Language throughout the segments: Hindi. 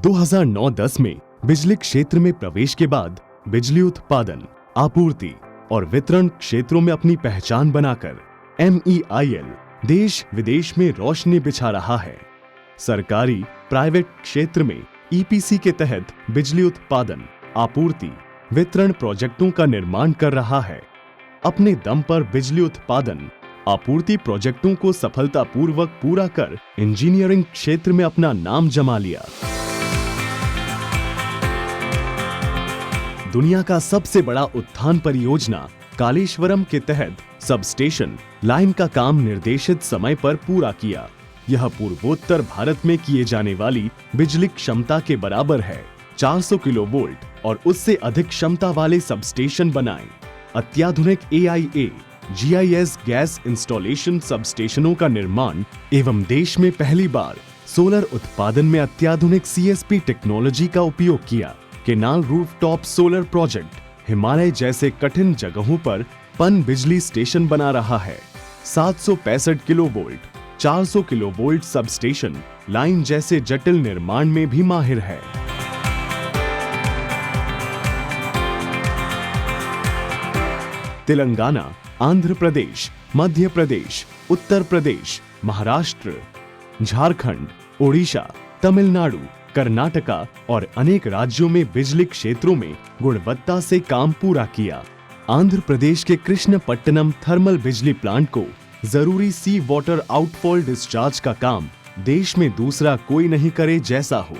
2009-10 में बिजली क्षेत्र में प्रवेश के बाद बिजली उत्पादन, आपूर्ति और वितरण क्षेत्रों में अपनी पहचान बनाकर MEIL देश विदेश में रोशनी बिछा रहा है। सरकारी, प्राइवेट क्षेत्र में EPC के तहत बिजली उत्पादन, आपूर्ति, वितरण प्रोजेक्टों का निर्माण कर रहा है। अपने दम पर बिजली उत्पादन, आपूर्ति प्रोजेक्टों को सफलतापूर्वक पूरा कर इंजीनियरिंग क्षेत्र में अपना नाम जमा लिया। दुनिया का सबसे बड़ा उत्थान परियोजना कालेश्वरम के तहत सबस्टेशन लाइन का काम निर्देशित समय पर पूरा किया। यह पूर्वोत्तर भारत में किए जाने वाली बिजली क्षमता के बराबर है। 400 किलोवोल्ट और उससे अधिक क्षमता वाले सबस्टेशन बनाएं। अत्याधुनिक AIA, GIS गैस इंस्टॉलेशन सबस्टेशनों का निर्माण एवं देश में पहली बार सोलर उत्पादन में अत्याधुनिक CSP टेक्नोलॉजी का उपयोग किया। Canal rooftop solar project Himalaya जैसे कठिन जगहों पर पन बिजली स्टेशन बना रहा है। 765 किलोवोल्ट, 400 किलोवोल्ट सबस्टेशन लाइन जैसे जटिल निर्माण में भी माहिर है। तेलंगाना, आंध्र प्रदेश, मध्य प्रदेश, उत्तर प्रदेश, महाराष्ट्र, झारखंड, ओडिशा, तमिलनाडु, कर्नाटका और अनेक राज्यों में बिजली क्षेत्रों में गुणवत्ता से काम पूरा किया। आंध्र प्रदेश के कृष्णपट्टनम थर्मल बिजली प्लांट को जरूरी सी वाटर आउटफॉल डिस्चार्ज का काम देश में दूसरा कोई नहीं करे जैसा हो।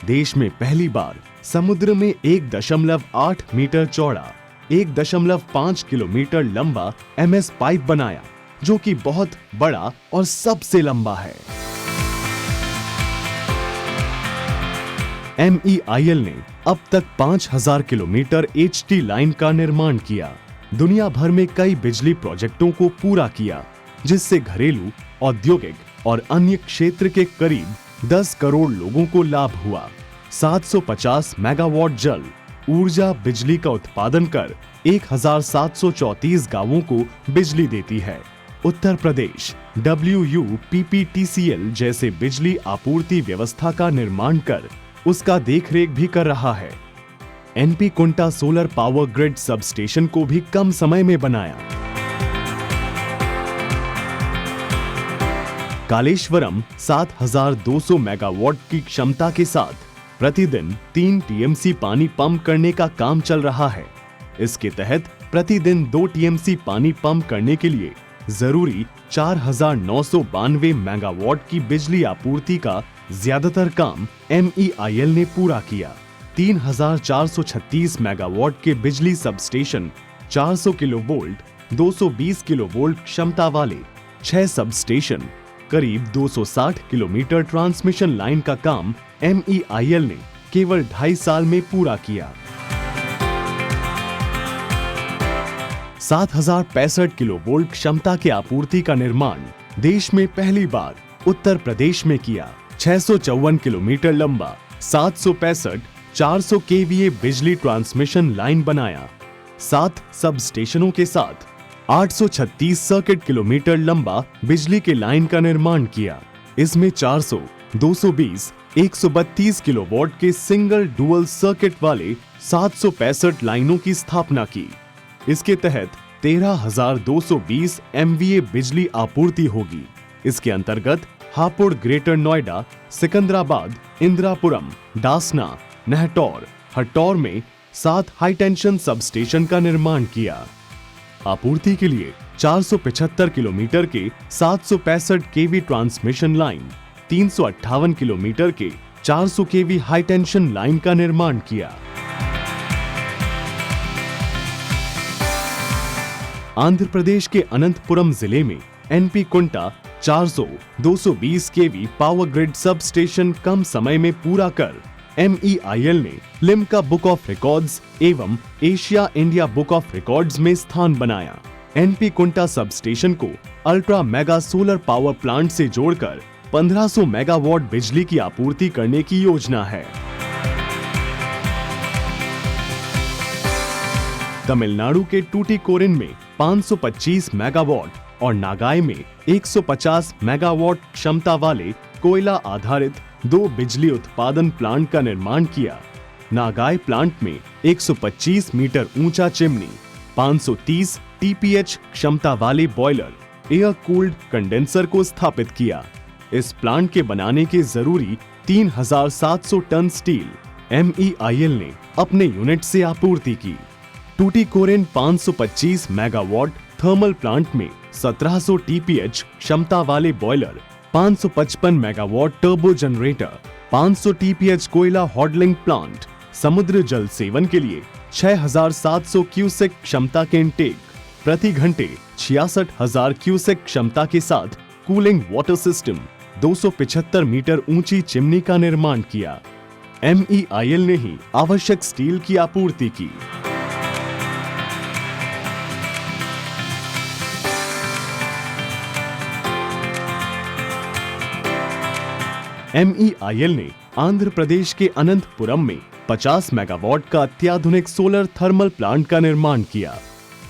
देश में पहली बार समुद्र में 1.8 मीटर चौड़ा, 1.5 किलोमीटर लंबा MS पाइप बनाया, जो कि बहुत बड़ा और सबसे लंबा है। MEIL ने अब तक 5000 किलोमीटर HT लाइन का निर्माण किया। दुनिया भर में कई बिजली प्रोजेक्टों को पूरा किया, जिससे घरेलू, औद्योगिक और अन्य क्षेत्र के करीब 10 करोड़ लोगों को लाभ हुआ। 750 मेगावाट जल ऊर्जा बिजली का उत्पादन कर 1734 गांवों को बिजली देती है। उत्तर प्रदेश WUPPTCL जैसे बिजली आपूर्ति व्यवस्था का निर्माण कर उसका देखरेख भी कर रहा है। NP कुंटा सोलर पावर ग्रिड सबस्टेशन को भी कम समय में बनाया। कालेश्वरम 7200 मेगावाट की क्षमता के साथ प्रतिदिन 3 TMC पानी पंप करने का काम चल रहा है। इसके तहत प्रतिदिन 2 TMC पानी पंप करने के लिए जरूरी 4992 मेगावाट की बिजली आपूर्ति का ज्यादातर काम MEIL ने पूरा किया। 3436 मेगावाट के बिजली सबस्टेशन, 400 किलोवोल्ट, 220 किलोवोल्ट क्षमता वाले 6 सबस्टेशन, करीब 260 किलोमीटर ट्रांसमिशन लाइन का काम MEIL ने केवल 2.5 साल में पूरा किया। 7065 किलोवोल्ट क्षमता के आपूर्ति का निर्माण देश में पहली बार उत्तर प्रदेश में किया। 654 किलोमीटर लंबा 765 400 kVA बिजली ट्रांसमिशन लाइन बनाया। 7 सब स्टेशनों के साथ 836 सर्किट किलोमीटर लंबा बिजली के लाइन का निर्माण किया। इसमें 400, 220, 132 किलोवाट के सिंगल डुअल सर्किट वाले 765 लाइनों की स्थापना की। इसके तहत 13,220 MVA बिजली आपूर्ति होगी। इसके अंतर्गत हापुड़, ग्रेटर नोएडा, सिकंदराबाद, इंदिरापुरम, डासना, नहटौर, हटौर में 7 हाई टेंशन सबस्टेशन का निर्माण किया। आपूर्ति के लिए 475 किलोमीटर के 765 kV ट्रांसमिशन लाइन, 358 किलोमीटर के 400 kV हाई टेंशन लाइन का निर्माण किया। आंध्र प्रदेश के अनंतपुरम जिले में NP कुंटा 400, 220 kV power grid sub station कम समय में पूरा कर MEIL ने लिम्का बुक ऑफ रिकॉर्ड्स एवं Asia India book of records में स्थान बनाया। NP कुंटा सब स्टेशन को ultra mega solar power plant से जोड़कर 1500 मेगावाट बिजली की आपूर्ति करने की योजना है। तमिलनाडु के टूटीकोरिन में 525 मेगावाट और नागाई में 150 मेगावाट क्षमता वाले कोयला आधारित 2 बिजली उत्पादन प्लांट का निर्माण किया। नागाई प्लांट में 125 मीटर ऊंचा चिमनी, 530 टीपीएच क्षमता वाले बॉयलर, एयर कूल्ड कंडेंसर को स्थापित किया। इस प्लांट के बनाने के जरूरी 3700 टन स्टील MEIL ने अपने यूनिट से आपूर्ति की। टूटीकोरिन 525 मेगावाट थर्मल प्लांट में 1700 टीपीएच क्षमता वाले boiler, 555 megawatt turbo generator, 500 TPH कोयला हॉडलिंग प्लांट, समुद्र जल सेवन के लिए 6700 क्यूसेक क्षमता के इनटेक, प्रति घंटे 66,000 क्यूसेक क्षमता के साथ कूलिंग वाटर सिस्टम, 275 मीटर ऊंची चिमनी का निर्माण किया। MEIL ने ही आवश्यक स्टील की आपूर्ति की। MEIL ने आंध्र प्रदेश के अनंतपुरम में 50 मेगावाट का अत्याधुनिक सोलर थर्मल प्लांट का निर्माण किया।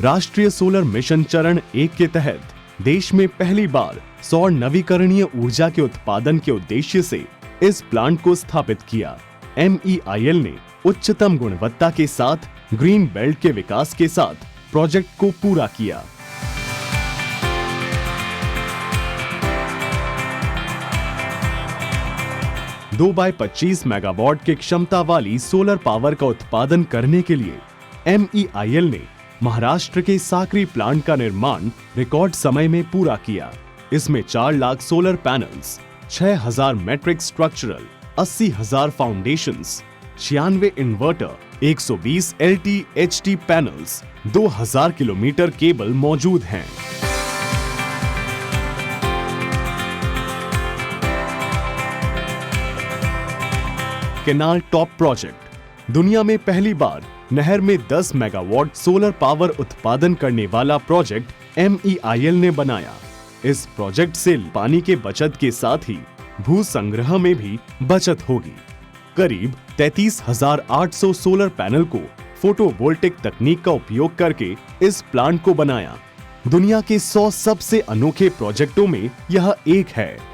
राष्ट्रीय सोलर मिशन चरण 1 के तहत देश में पहली बार सौर नवीकरणीय ऊर्जा के उत्पादन के उद्देश्य से इस प्लांट को स्थापित किया। MEIL ने उच्चतम गुणवत्ता के साथ ग्रीन बेल्ट के विकास के साथ प्रोजेक्ट को पूरा किया। दो बाय 25 मेगावाट की क्षमता वाली सोलर पावर का उत्पादन करने के लिए MEIL ने महाराष्ट्र के साकरी प्लांट का निर्माण रिकॉर्ड समय में पूरा किया। इसमें 4 lakh solar panels, 6000 metric structural, 80,000 foundations, 96 inverter, 120 LT-HT panels, 2000 kilometre cable मौजूद हैं। केनाल टॉप प्रोजेक्ट दुनिया में पहली बार नहर में 10 मेगावाट सोलर पावर उत्पादन करने वाला प्रोजेक्ट MEIL ने बनाया। इस प्रोजेक्ट से पानी के बचत के साथ ही भू संग्रह में भी बचत होगी। करीब 33,800 सोलर पैनल को फोटोवोल्टिक तकनीक का उपयोग करके इस प्लांट को बनाया। दुनिया के 100 सबसे अनोखे प्रोजेक्टों में यह एक है।